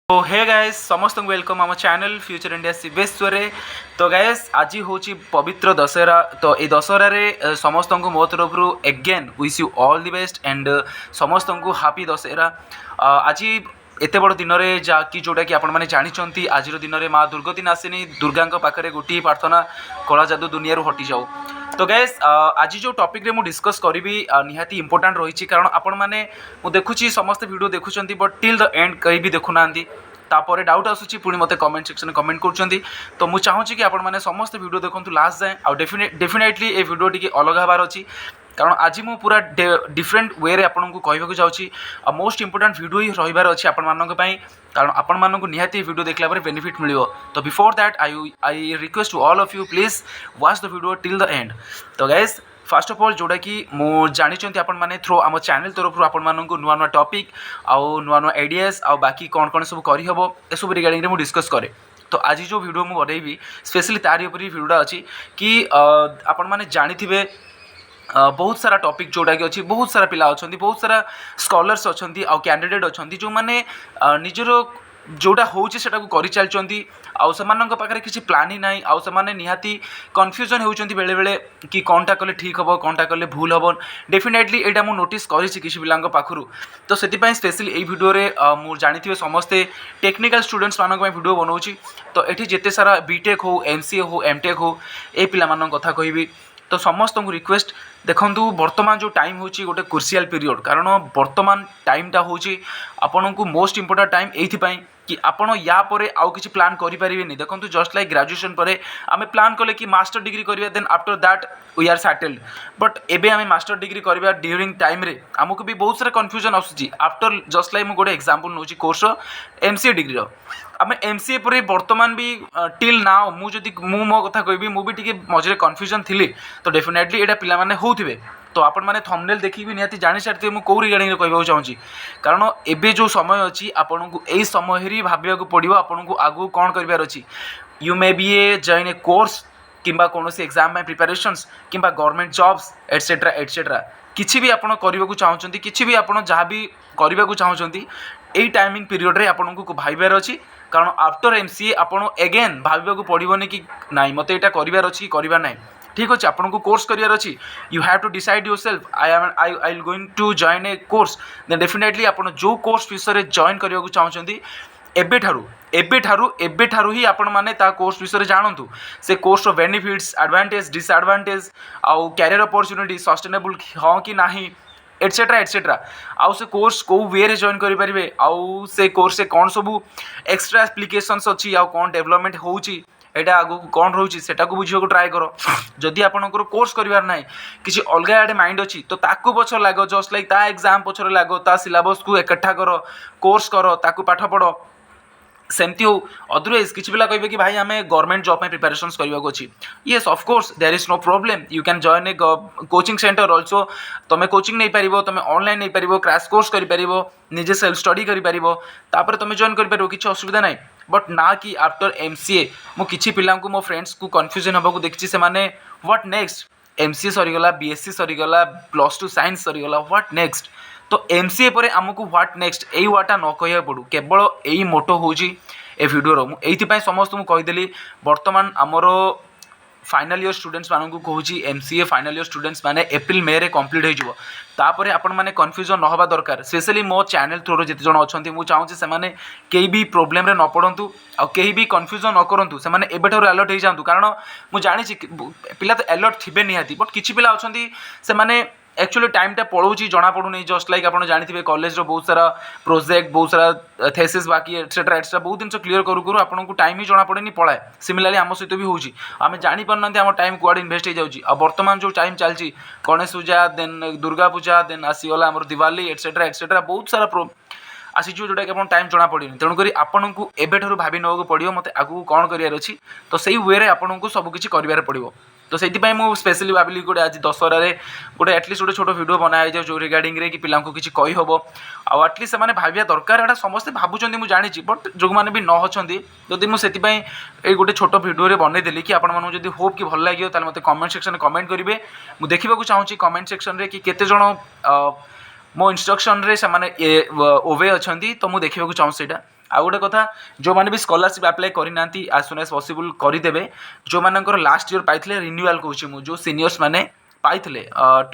तो hey guys समस्त welcome आम चैनल फ्यूचर इंडिया शिवेश्वर। तो गाइस आज हूँ पवित्र दशहरा। तो ये दशहरा रे समस्त को मो तरफ again wish you all the best and समस्त को हैप्पी दशहरा। आज एत बड़ दिन में जहाँकि जोटा कि आपण मैंने जानते आज दिन में माँ दुर्गति नासिनी दुर्गा पाखे गोटे प्रार्थना कला जादू दुनिया हटि जाऊ। तो गैस आज जो टॉपिक रे मु डिस्कस करी निहाती इंपोर्टेंट रही कारण आपण मैंने देखुची समस्त वीडियो देखुंत बट टिल द एंड कहीं भी देखुना तापर डाउट आसूँ पुणी मत कमेंट सेक्शन कमेंट कर। तो मुझे चाहूँगी कि आपण मैंने समस्त वीडियो देखूँ लास्ट जाए आ डेफिनेटली ये वीडियो टी अलग हबार अच्छी कारण आज मु पूरा डिफरेंट वे रे आपको कहवाक जाऊँगी मोस्ट इंपोर्टेंट वीडियो ही रही अच्छी आपण मानक कारण आपण मानक निहाती वीडियो देखला बेनिफिट मिल। तो before that I request to all of you please watch the video till the end. तो गाइस फर्स्ट ऑफ ऑल जोटा कि मु जानी आपण मैंने थ्रू आम चैनल तरफ आपण मानक नुआ नुआ टॉपिक आउ नुआ नुआ आइडियाज आउ बाकी कौन कौन सब करहब ए सब रिगार्डिंग रे मु डिस्कस करे। तो आज जो वीडियो मु बनैबी स्पेशली तारी ऊपर वीडियोटा अच्छी कि आपण मैंने जानी बहुत सारा टॉपिक जोटा कि अच्छी बहुत सारा पिला अच्छा बहुत सारा स्कॉलर्स अच्छा आउ कैंडिडेट अच्छा जो मैंने निजर जोटा होची सेटा को करि चलचंती आउ समानक पाखरे किसी प्लान ही नाही आउ समाने निहाती कन्फ्यूजन होउचंती बेले बेले कि कोनटा कले ठीक हबो कोनटा कले भूल हबो। डेफिनेटली एटा मु नोटिस करिछि किसी पिलांक पाखरु। तो सेति पय स्पेशली ए वीडियो रे मु जानिथिबे समस्ते टेक्निकल स्टूडेंट्स मानक पय वीडियो बनौछि। तो एठी जेते सारा बीटेक हो एमसीए हो एमटेक हो ए पिला मानक कथा कहिबी। तो समस्त को रिक्वेस्ट देखंतु वर्तमान जो टाइम होची गोटे क्रुशियल पीरियड कारण वर्तमान टाइमटा होची आपन को मोस्ट इंपोर्टेंट टाइम एथि पय कि आपण या परे आउ किसी प्लान करि परिबेनी। देखंतु जस्ट लाइक ग्रेजुएशन परे आमे प्लान कले कि मास्टर डिग्री करिया then after that we are settled but एबे आमे मास्टर डिग्री करिया ड्यूरिंग टाइम रे हमको भी बहुत सारा कन्फ्यूजन आसुची आफ्टर जस्ट लाइक मु गोटे एग्जांपल नोची कोर्स एमसीए डिग्री रो आमे एमसीए परे वर्तमान भी टिल नाउ मु जदी मु मो कथा कहबी मु भी टिके मझरे कन्फ्यूजन थिली। तो डेफिनेटली एटा पिला माने होउथिबे। तो आपण माने थंबनेल देखि भी निहाती जानि सारते मु कोउ रिगार्डिंग रे कहबा चाहूची कारण एबे जो समय अछि आपन को एई समय हेरी भाबिया को पड़िबो आपन को आगु कोन करबार अछि। You may be a join a course किंबा कोनोसी एग्जाम में प्रिपरेशंस किंबा गवर्नमेंट जॉब्स एटसेट्रा एटसेट्रा किछि भी आपण करबा को चाहउचंती किछि भी आपण जहा भी करबा को चाहउचंती एई टाइमिंग पीरियड रे आपण को भाइबार अछि कारण आफ्टर एमसीए आपण अगेन भाबिया को पड़िबोनी कि नाइ मते एटा करबार अछि करबा नाइ ठीक अच्छे आपन को कोर्स करियर अच्छी you have to decide yourself I will going to join a course then definitely आपन जो कोर्स विषय जॉइन करने को चाहते एबेठारू ही आपण माने ता कोर्स विषय जानतु से कोर्स बेनिफिट्स एडवांटेज डिसएडवांटेज आउ कैरियर अपॉर्चुनिटी सस्टेनेबल हाँ कि नाही एटसेट्रा एटसेट्रा आउ से कोर्स को वे रे जॉइन करि परिबे आउ से कोर्स से कौन सब एक्स्ट्रा एप्लिकेशंस अच्छी आउ कौन डेवलपमेंट होउची एटा आगु कौन रोची सेटा को बुझियो को ट्राई करो। जदि आपनकर कोर्स करिवार नाही किसी अलग आडे माइंड अच्छी तो ताकू पछर लागो जस्ट लाइक ता एग्जाम पछर लागो ता सिलेबस को इकट्ठा करो कोर्स करो ताकू पाठ पढ़ो सेमती हो। अदरवाइज किसी पिला कहबे कि भाई आमे गवर्नमेंट जॉब में प्रिपरेशंस करबा को अछि yes of course there is no problem you can join a coaching centre also तमे कोचिंग नहीं पारिबो तमे ऑनलाइन नहीं पारिबो क्रैश कोर्स करि पारिबो निजे सेल्फ स्टडी करि पारिबो तापर तमे जॉइन करि पारिबो किछि असुविधा नाही। बट ना कि आफ्टर एमसीए मु किछि पिला को मो फ्रेंड्स को कन्फ्यूजन हबा को देखछि से माने व्हाट नेक्स्ट एमसीए सरीगला बीएससी सरीगला +2 साइंस सरीगला व्हाट नेक्स्ट। तो एमसीए पर आमको व्हाट नेक्स्ट यही वाटा न कह पड़ू केवल यही मोटो हूँ ए भिडर मुझे समस्त मुझे कहीदेली बर्तमान आमर फाइनल ईयर स्टूडेंट्स मानक कहूँ एमसीए फाइनल ईयर स्टूडेंट्स माने एप्रिल मे रे कंप्लीट होपर आपण मैंने कन्फ्यूजन न हवा दरकार स्पेशली मो चैनल थ्रू जिते जन अच्छा मुझे चाहूँगी से कई भी प्रोब्लेम न पड़तु आ कहीं भी कन्फ्यूजन न करूँ से एबेठार अलर्ट हो जातु कारण मुझे जानी पिला तो अलर्ट थे निहाती बट किसी पिला अच्छा से एक्चुअली टाइमटा पलाऊँगी जना पड़ूनी जस्ट लाइक आप जानते कॉलेज बहुत सारा प्रोजेक्ट बहुत सारा थेसिस बाकी एटसेट्रा एटसेट्रा बहुत जिन क्लीयर करूँ करूँ आपको टाइम ही जना पड़ेनि पलाए सिमिलारली आम सहित भी होची आम जापार आम टाइम कुआड़े इन्वेस्ट हो जाऊँगी आ बर्तमान जो टाइम चलती गणेश पूजा देन दुर्गा पूजा देन आसीगला आम दिवाली एटसेट्रा एटसेट्रा बहुत सारा आसीज जोटा कि आप टाइम जना पड़े तेणुक आपन को एबेठार भावी नवा पड़ो मत आगू कौन करार अच्छी तो सही वे रे आपको सबकि कर पड़ो। तो से मुझे स्पेशली भाविली गोटे आज दशहरा गोटे एटलिस्ट गोटे छोट भिडियो बनाई जाए जो रिगार्डिंग रे कि पिला किसी कही हम आउ एटलिस्ट से भाविया दरकार एटा समस्ते भावुं मुझे जानी बट जो मैंने भी न अच्छा जदि मुझे गोटे छोट भिडियो बनईदेली कि आपको होप कि भल लगे तो मत कमेंट सेक्शन कमेंट करेंगे मुझे देखा चाहूँगी कमेंट सेक्शन रे कि केते जण मो इंस्ट्रक्शन रे से ओवे अच्छा तो मुझे देखा चाहूँ से आ गोटे कथा जो मैंने भी स्कॉलरशिप अप्लाई करना आज सुन एज पॉसिबल करदे जो मानकर लास्ट ईयर पाई रिन्यूअल कहूँ जो सीनियर्स मैंने पाई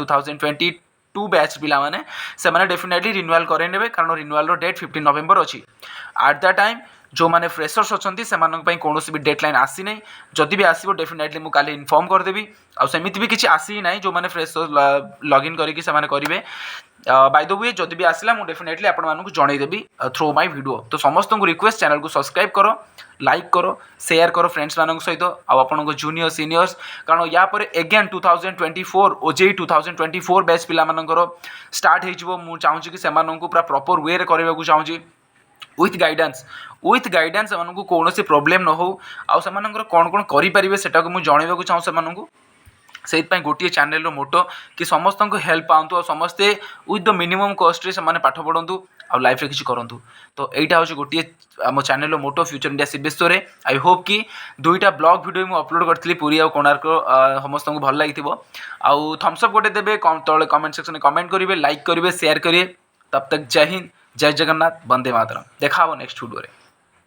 2022 बैच पिला माने से माने डेफिनेटली रिन्यूअल करेंगे कारण रिन्यूअल डेट 15 नवेम्बर अच्छी एट द टाइम जो मैंने फ्रेशर्स अच्छा से कौन भी डेडलाइन आसी ना जदि भी आसो डेफिनेटली मुझे इनफॉर्म करदेवी आमती भी किसी आसी ना जो मैंने फ्रेशर लॉगिन करके करेंगे बाय द वे जदि भी आसला मुझे डेफिनेटली आपको जनईदेवी थ्रू माय वीडियो तो समस्त को रिक्वेस्ट चैनल को सब्सक्राइब करो लाइक करो शेयर करो फ्रेंड्स मान सहित आपको जूनियर सीनियर्स कारण या पर एगेन 2024 ओजेई 2024 बैच पिला स्टार्ट हो चाहूँगी कि पूरा प्रॉपर वे रे करने को चाहूँगी विथ गाइडेंस से कौन प्रोब्लेम न हो आर कौन कौन करेंगे सेटा को मुझे जनवाक चाहूँ से से गोटे चैनल मोटो कि समस्त को हेल्प पातु और समस्ते विथ द मिनिमम कॉस्ट से पाठ पढ़ु आ लाइफ किसी करूँ तो यहाँ हूँ गोटे आम चैनल मोटो फ्यूचर इंडिया सिवेश्वर आई होप कि दुईटा ब्लॉग वीडियो मुझे अपलोड करी पुरी आ कोणार्क समस्त को भल लगी आउ थम्सअप गोटे देवे तले कमेंट सेक्शन में कमेंट करेंगे लाइक करेंगे शेयर करेंगे तब तक जय हिंद जय जगन्नाथ वंदे मातरम देखा नेक्स्ट वीडियो।